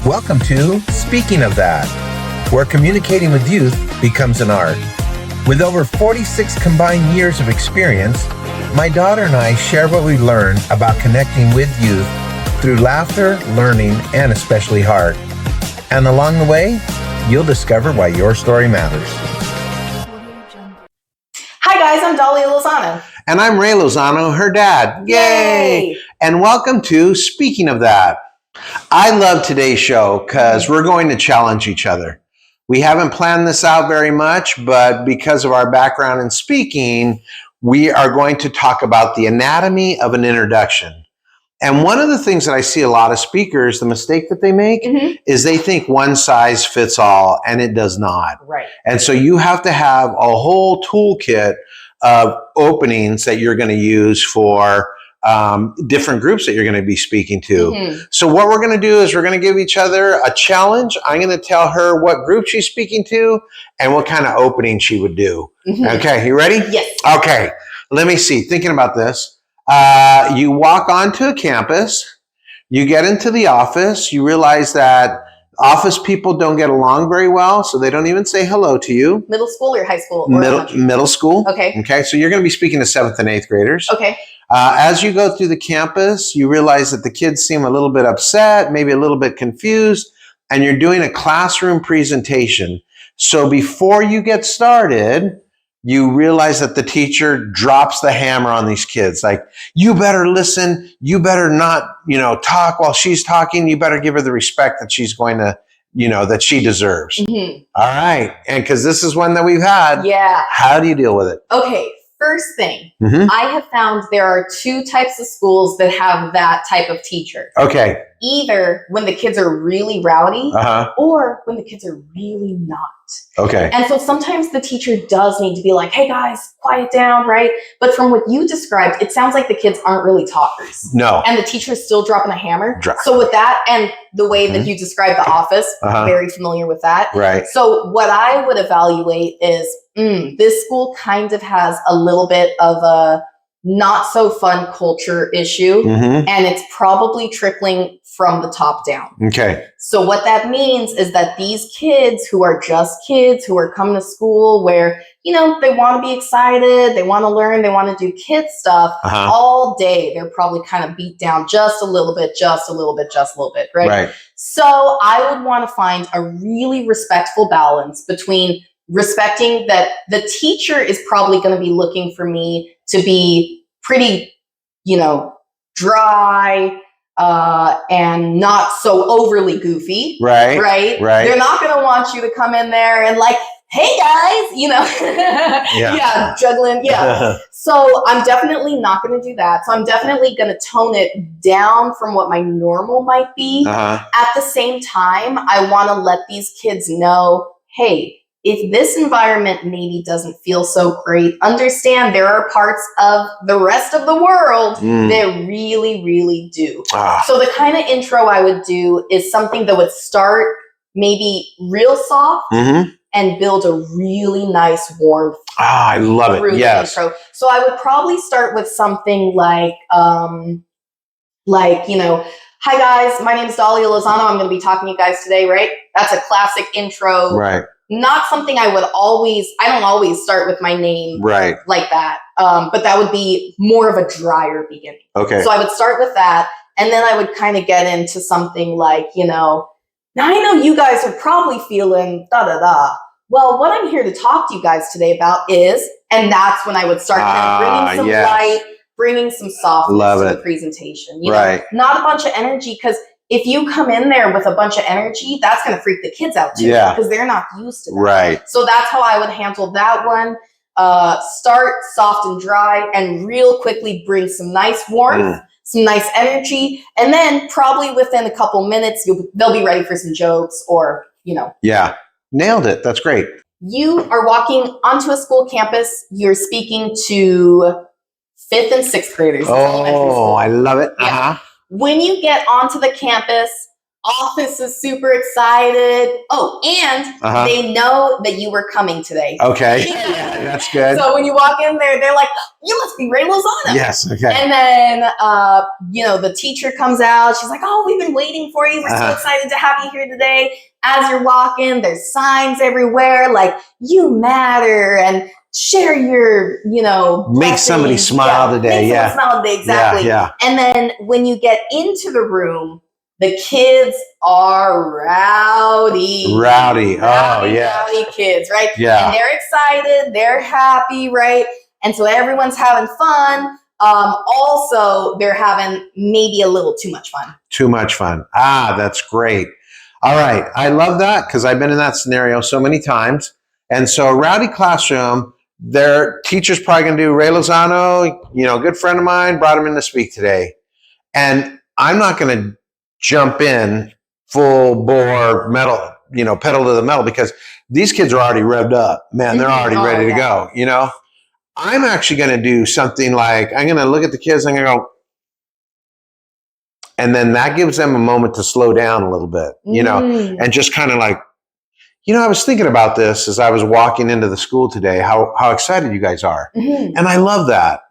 Welcome to Speaking of That, where communicating with youth becomes an art. With over 46 combined years of experience, my daughter and I share what we learn about connecting with youth through laughter, learning, and especially heart. And along the way, you'll discover why your story matters. Hi guys, I'm Dahlia Lozano. And I'm Ray Lozano, her dad. Yay! And welcome to Speaking of That. I love today's show because we're going to challenge each other. We haven't planned this out very much, but because of our background in speaking, we are going to talk about the anatomy of an introduction. And one of the things that I see a lot of speakers, the mistake that they make is they think one size fits all, and it does not. Right. And so you have to have a whole toolkit of openings that you're going to use for different groups that you're going to be speaking to. So what we're going to do is we're going to give each other a challenge. I'm going to tell her what group she's speaking to and what kind of opening she would do. Okay, you ready? Yes. Okay, let me see. Thinking about this. You walk onto a campus, you get into the office, you realize that office people don't get along very well, so they don't even say hello to you. Middle school or high school? Middle school. Okay. Okay, so you're going to be speaking to 7th and 8th graders. Okay. As you go through the campus, you realize that the kids seem a little bit upset, maybe a little bit confused, and you're doing a classroom presentation. So before you get started, you realize that the teacher drops the hammer on these kids. Like, you better listen. You better not, talk while she's talking. You better give her the respect that she's going to, that she deserves. All right. And because this is one that we've had. Yeah. How do you deal with it? Okay. First thing, I have found there are two types of schools that have that type of teacher. Okay. Either when the kids are really rowdy or when the kids are really not. Okay. And so sometimes the teacher does need to be like, hey guys, quiet down, right? But from what you described, it sounds like the kids aren't really talkers. No. And the teacher's still dropping a hammer. So with that and the way that you described the office, very familiar with that. Right. So what I would evaluate is, this school kind of has a little bit of a not so fun culture issue, and it's probably trickling from the top down. Okay. So what that means is that these kids who are just kids who are coming to school where, they want to be excited, they want to learn, they want to do kid stuff all day, they're probably kind of beat down just a little bit, right? Right. So I would want to find a really respectful balance between respecting that the teacher is probably going to be looking for me to be pretty, dry, and not so overly goofy. Right. They're not going to want you to come in there and like, hey guys, juggling. Yeah. So I'm definitely not going to do that. So I'm definitely going to tone it down from what my normal might be. At the same time, I want to let these kids know, hey, if this environment maybe doesn't feel so great, understand there are parts of the rest of the world that really, really do. So the kind of intro I would do is something that would start maybe real soft and build a really nice warmth. I love it. Yes. Intro. So I would probably start with something like, hi guys, my name is Dahlia Lozano. I'm going to be talking to you guys today, right? That's a classic intro. Right. Not something I don't always start with my name like that. But that would be more of a drier beginning. Okay. So I would start with that. And then I would kind of get into something like, now I know you guys are probably feeling da-da-da. Well, what I'm here to talk to you guys today about is, and that's when I would start kind of bringing some light, bringing some softness to the presentation. Not a bunch of energy, because if you come in there with a bunch of energy, that's going to freak the kids out too, because they're not used to that. Right. So that's how I would handle that one. Start soft and dry and real quickly bring some nice warmth, some nice energy. And then probably within a couple minutes, they'll be ready for some jokes or, Yeah. Nailed it. That's great. You are walking onto a school campus. You're speaking to 5th and 6th graders. Oh, I love it. Yeah. When you get onto the campus, Office is super excited. Oh, and they know that you were coming today. Okay. Yeah, that's good. So when you walk in there, they're like, you must be Ray Lozano. Yes. Okay. And then, the teacher comes out. She's like, oh, we've been waiting for you. We're so excited to have you here today. As you're walking, there's signs everywhere like, you matter, and share your, make somebody smile today. Make someone smile today. Exactly. Yeah. And then when you get into the room, the kids are rowdy. Rowdy. Oh, yeah. Rowdy kids, right? Yeah. And they're excited. They're happy, right? And so everyone's having fun. Also, they're having maybe a little too much fun. Too much fun. That's great. All right. I love that because I've been in that scenario so many times. And so a rowdy classroom, their teacher's probably going to do Ray Lozano, good friend of mine, brought him in to speak today. And I'm not going to jump in full bore metal, pedal to the metal, because these kids are already revved up. Man, they're already ready to go, I'm actually going to do something like, I'm going to look at the kids and I'm going to go, and then that gives them a moment to slow down a little bit, and just kind of like, I was thinking about this as I was walking into the school today, how excited you guys are. And I love that,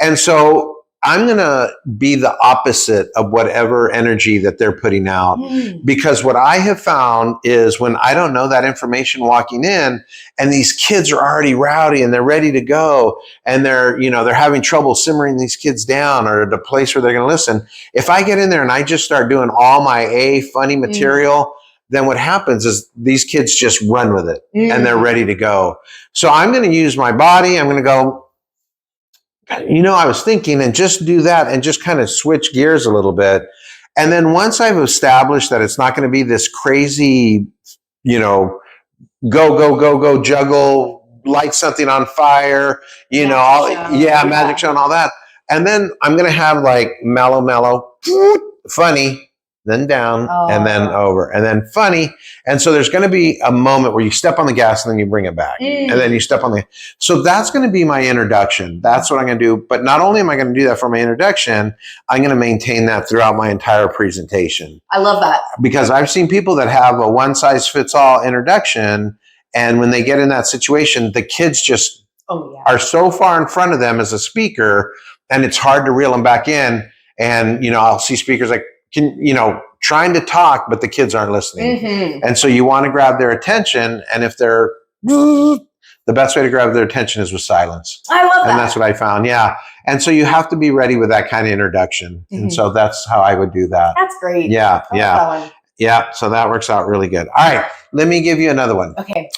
and so I'm going to be the opposite of whatever energy that they're putting out, because what I have found is when I don't know that information walking in and these kids are already rowdy and they're ready to go and they're having trouble simmering these kids down or at a place where they're going to listen. If I get in there and I just start doing all my funny material, then what happens is these kids just run with it and they're ready to go. So I'm going to use my body. I'm going to go, I was thinking, and just do that and just kind of switch gears a little bit. And then once I've established that it's not going to be this crazy, go, juggle, light something on fire, magic show and all that. And then I'm going to have like mellow, funny, then down, and then over, and then funny. And so there's going to be a moment where you step on the gas and then you bring it back. And then you step on so that's going to be my introduction. That's what I'm going to do. But not only am I going to do that for my introduction, I'm going to maintain that throughout my entire presentation. I love that. Because I've seen people that have a one-size-fits-all introduction, and when they get in that situation, the kids just are so far in front of them as a speaker, and it's hard to reel them back in. And, I'll see speakers like, trying to talk, but the kids aren't listening. And so you want to grab their attention. And if they're, the best way to grab their attention is with silence. I love that. And that's what I found. Yeah. And so you have to be ready with that kind of introduction. And so that's how I would do that. That's great. Yeah. Yeah. So that works out really good. All right. Let me give you another one. Okay.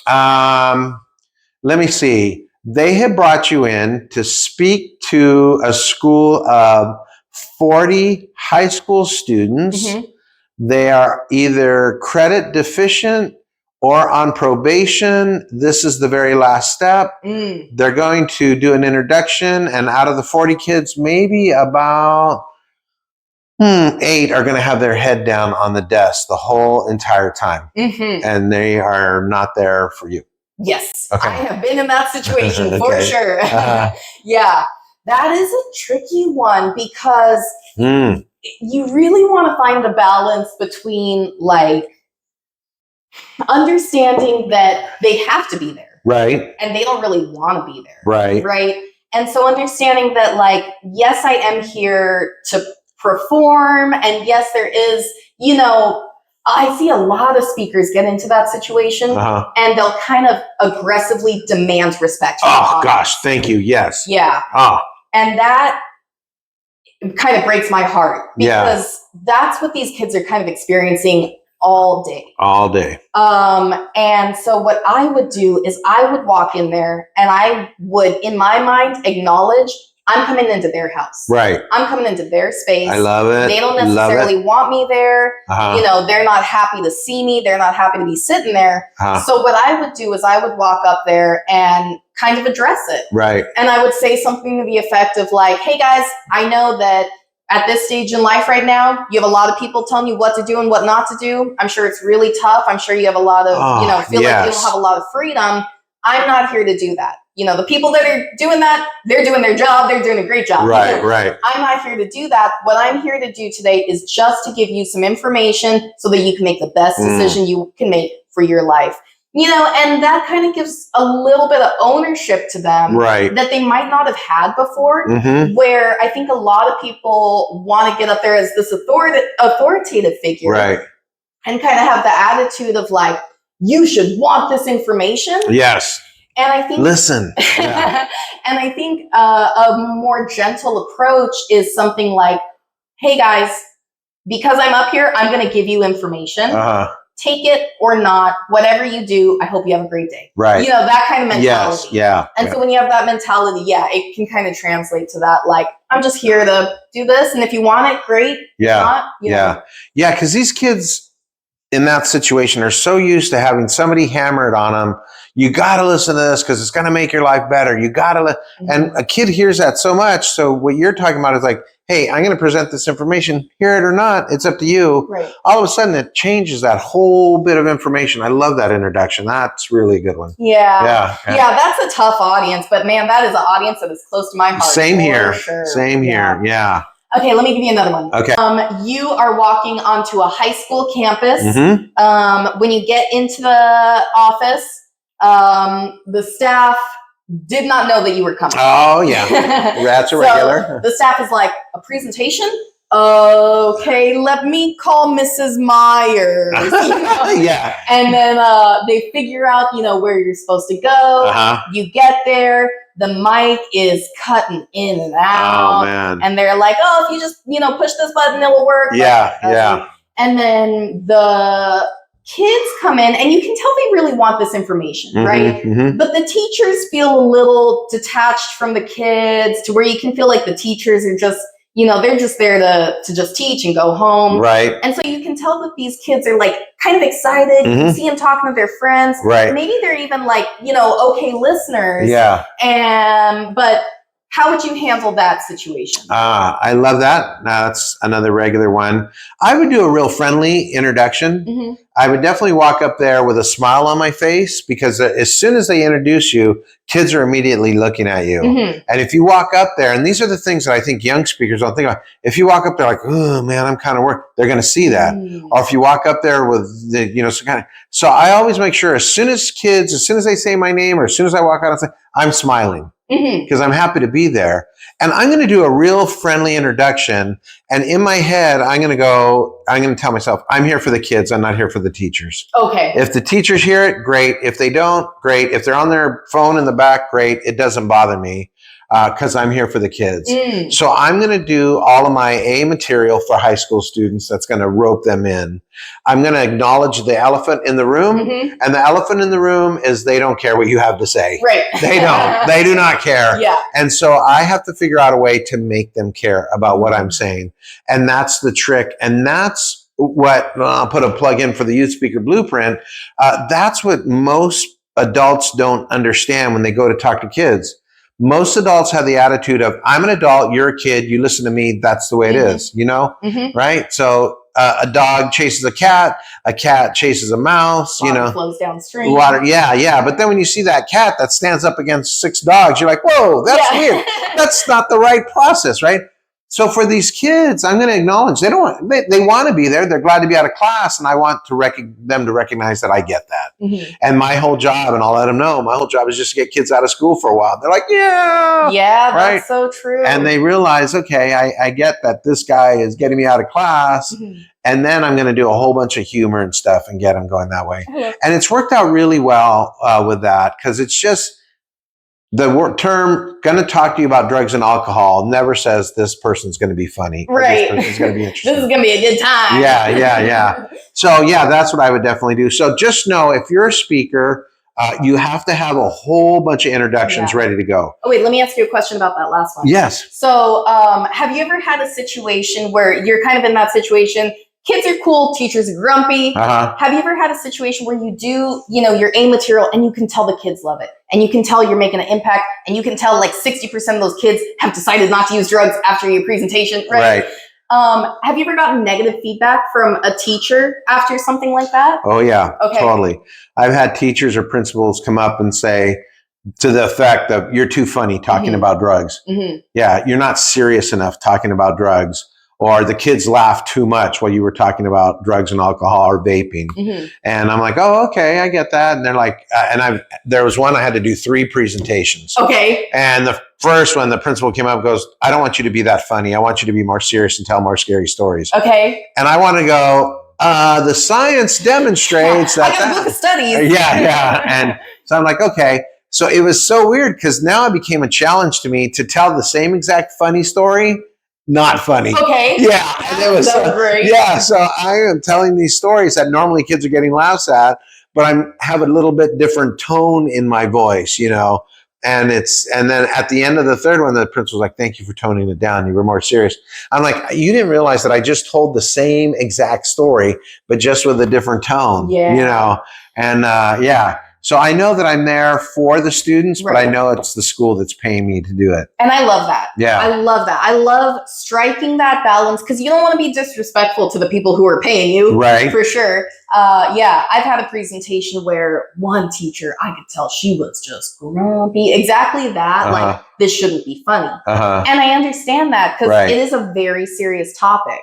Let me see. They have brought you in to speak to a school of 40 high school students. They are either credit deficient or on probation. This is the very last step. They're going to do an introduction, and out of the 40 kids, maybe about 8 are going to have their head down on the desk the whole entire time. And they are not there for you. Yes. Okay. I have been in that situation for sure. Yeah. That is a tricky one because you really want to find the balance between like understanding that they have to be there. Right. And they don't really want to be there. Right. Right. And so understanding that like, yes, I am here to perform. And yes, there is, I see a lot of speakers get into that situation and they'll kind of aggressively demand respect. Oh, gosh. Thank you. Yes. Yeah. And that kind of breaks my heart because that's what these kids are kind of experiencing all day. All day. And so what I would do is I would walk in there and I would, in my mind, acknowledge I'm coming into their house. Right. I'm coming into their space. I love it. They don't necessarily want me there. They're not happy to see me. They're not happy to be sitting there. So what I would do is I would walk up there and kind of address it. Right. And I would say something to the effect of like, hey guys, I know that at this stage in life right now, you have a lot of people telling you what to do and what not to do. I'm sure it's really tough. I'm sure you have a lot of, feel like you don't have a lot of freedom. I'm not here to do that. You know, the people that are doing that, they're doing their job. They're doing a great job. Right. I'm not here to do that. What I'm here to do today is just to give you some information so that you can make the best decision you can make for your life. You know, and that kind of gives a little bit of ownership to them that they might not have had before, where I think a lot of people want to get up there as this authoritative figure and kind of have the attitude of like, you should want this information. Yes. And I think listen. Yeah. And I think a more gentle approach is something like, hey guys, because I'm up here, I'm going to give you information. Take it or not, whatever you do, I hope you have a great day. Right. You know, that kind of mentality. Yes. Yeah. And so when you have that mentality, it can kind of translate to that. Like, I'm just here to do this. And if you want it, great. Yeah. If not, you know. Yeah. Because these kids in that situation are so used to having somebody hammer it on them. You got to listen to this because it's going to make your life better. You got to, and a kid hears that so much. So what you're talking about is like, hey, I'm going to present this information, hear it or not, it's up to you. Right. All of a sudden it changes that whole bit of information. I love that introduction. That's really a good one. Yeah, that's a tough audience, but man, that is an audience that is close to my heart. Same here. Sure. Same here. Yeah. Okay, let me give you another one. Okay. You are walking onto a high school campus. When you get into the office, the staff did not know that you were coming. Oh, yeah. That's a regular. So the staff is like, a presentation? Okay, let me call Mrs. Myers. You know? Yeah. And then they figure out, you know, where you're supposed to go. You get there. The mic is cutting in and out. Oh, man. And they're like, oh, if you just, you know, push this button, it will work. Yeah. And then the kids come in and you can tell they really want this information, right? But the teachers feel a little detached from the kids to where you can feel like the teachers are just, you know, they're just there to just teach and go home. Right. And so you can tell that these kids are like kind of excited. You can see them talking to their friends. Right. Maybe they're even like, you know, okay listeners. Yeah. But how would you handle that situation? I love that. That's another regular one. I would do a real friendly introduction. I would definitely walk up there with a smile on my face because as soon as they introduce you, kids are immediately looking at you. And if you walk up there, and these are the things that I think young speakers don't think about. If you walk up there like, oh man, I'm kind of worried, they're going to see that. Or if you walk up there with the, you know, so I always make sure as soon as they say my name or as soon as I walk out, I'm smiling. Because I'm happy to be there. And I'm going to do a real friendly introduction. And in my head, I'm going to tell myself, I'm here for the kids. I'm not here for the teachers. Okay. If the teachers hear it, great. If they don't, great. If they're on their phone in the back, great. It doesn't bother me because I'm here for the kids. So I'm going to do all of my A material for high school students that's going to rope them in. I'm going to acknowledge the elephant in the room. And the elephant in the room is they don't care what you have to say. Right. They don't. They do not care. Yeah. And so I have to figure out a way to make them care about what I'm saying. And that's the trick. And that's what I'll put a plug in for the Youth Speaker Blueprint. That's what most adults don't understand when they go to talk to kids. Most adults have the attitude of, I'm an adult, you're a kid, you listen to me, that's the way it is, you know? Right? So a dog chases a cat chases a mouse, water, you know. Flows downstream. Water, yeah. But then when you see that cat that stands up against 6 dogs, you're like, whoa, that's weird. That's not the right process, right? So for these kids, I'm going to acknowledge they want to be there. They're glad to be out of class, and I want them to recognize that I get that. And my whole job, and I'll let them know, my whole job is just to get kids out of school for a while. They're like, yeah, right? That's so true. And they realize, okay, I get that this guy is getting me out of class, and then I'm going to do a whole bunch of humor and stuff and get them going that way. And it's worked out really well with that because it's just. The term "going to talk to you about drugs and alcohol" never says this person's going to be funny. Right. This person's going to be interesting. This is going to be a good time. Yeah. So yeah, that's what I would definitely do. So just know if you're a speaker, you have to have a whole bunch of introductions ready to go. Oh wait, let me ask you a question about that last one. Yes. So have you ever had a situation where you're kind of in that situation? Kids are cool, teachers are grumpy. Have you ever had a situation where you do, you know, your A material and you can tell the kids love it and you can tell you're making an impact and you can tell like 60% of those kids have decided not to use drugs after your presentation, right? Have you ever gotten negative feedback from a teacher after something like that? Oh, yeah, okay. Totally. I've had teachers or principals come up and say, to the effect of, you're too funny talking about drugs. Yeah, you're not serious enough talking about drugs. Or the kids laugh too much while you were talking about drugs and alcohol or vaping. And I'm like, oh, okay, I get that. And they're like, there was one I had to do 3 presentations. Okay. And the first one, the principal came up and goes, I don't want you to be that funny. I want you to be more serious and tell more scary stories. Okay. And I want to go, the science demonstrates that. I got a book of studies. Yeah. And so I'm like, okay. So it was so weird because now it became a challenge to me to tell the same exact funny story, not funny. Okay. Yeah. And it was great. Yeah. So I am telling these stories that normally kids are getting laughs at, but I have a little bit different tone in my voice, you know. And then at the end of the third one, the principal's like, thank you for toning it down. You were more serious. I'm like, you didn't realize that I just told the same exact story, but just with a different tone, you know? And yeah. So I know that I'm there for the students, but I know it's the school that's paying me to do it. And I love that. Yeah. I love that. I love striking that balance because you don't want to be disrespectful to the people who are paying you. Right. For sure. Yeah, I've had a presentation where one teacher, I could tell she was just grumpy. Exactly that. Like, this shouldn't be funny. And I understand that because it is a very serious topic.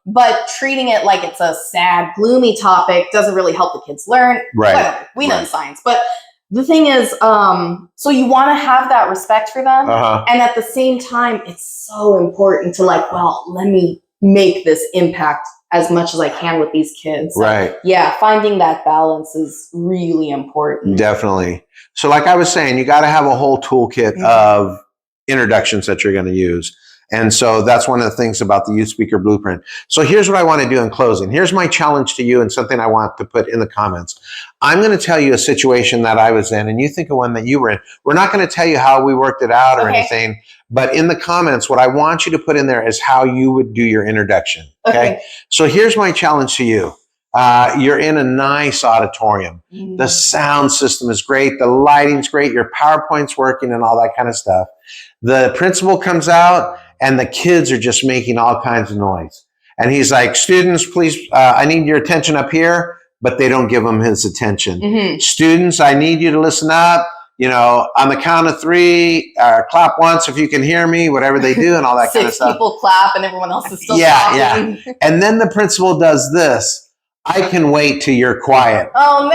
But treating it like it's a sad, gloomy topic doesn't really help the kids learn. Whatever. We know the science. But the thing is, so you want to have that respect for them. And at the same time, it's so important to like, well, let me make this impact as much as I can with these kids. Right. Yeah, finding that balance is really important. Definitely. So like I was saying, you got to have a whole toolkit of introductions that you're going to use. And so that's one of the things about the Youth Speaker Blueprint. So here's what I want to do in closing. Here's my challenge to you and something I want to put in the comments. I'm going to tell you a situation that I was in and you think of one that you were in. We're not going to tell you how we worked it out or anything, but in the comments, what I want you to put in there is how you would do your introduction. Okay. So here's my challenge to you. You're in a nice auditorium. The sound system is great. The lighting's great. Your PowerPoint's working and all that kind of stuff. The principal comes out and the kids are just making all kinds of noise. And he's like, students, please, I need your attention up here, but they don't give him his attention. Students, I need you to listen up. You know, on the count of 3, clap once if you can hear me, whatever they do and all that kind of stuff. 6 people clap and everyone else is still talking. Yeah. And then the principal does this. I can wait till you're quiet. Oh,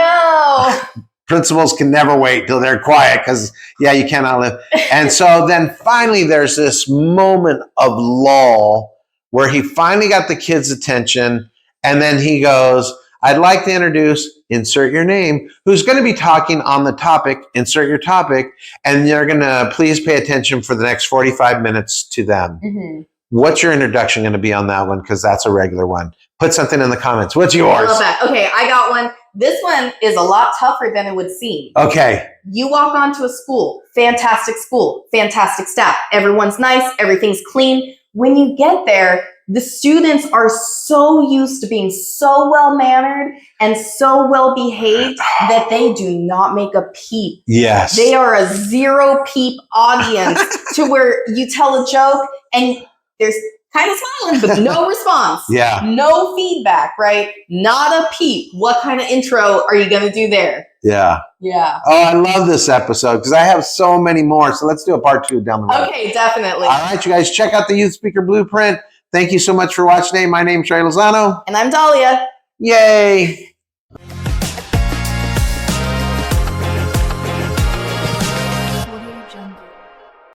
no. Principals can never wait till they're quiet because, yeah, you cannot live. And so then finally there's this moment of lull where he finally got the kids' attention. And then he goes, I'd like to introduce, insert your name, who's going to be talking on the topic, insert your topic, and you're going to please pay attention for the next 45 minutes to them. What's your introduction going to be on that one? Because that's a regular one. Put something in the comments. What's yours? I love that. Okay, I got one. This one is a lot tougher than it would seem. Okay. You walk onto a school, fantastic staff. Everyone's nice, everything's clean. When you get there, the students are so used to being so well-mannered and so well-behaved that they do not make a peep. Yes. They are a 0 peep audience to where you tell a joke and there's kind of smiling, but no response. No feedback, right? Not a peep. What kind of intro are you going to do there? Yeah. Oh, I love this episode because I have so many more. So let's do a part 2 down the road. Okay, definitely. All right, you guys, check out the Youth Speaker Blueprint. Thank you so much for watching today. My name's Dahlia Lozano. And I'm Dahlia. Yay.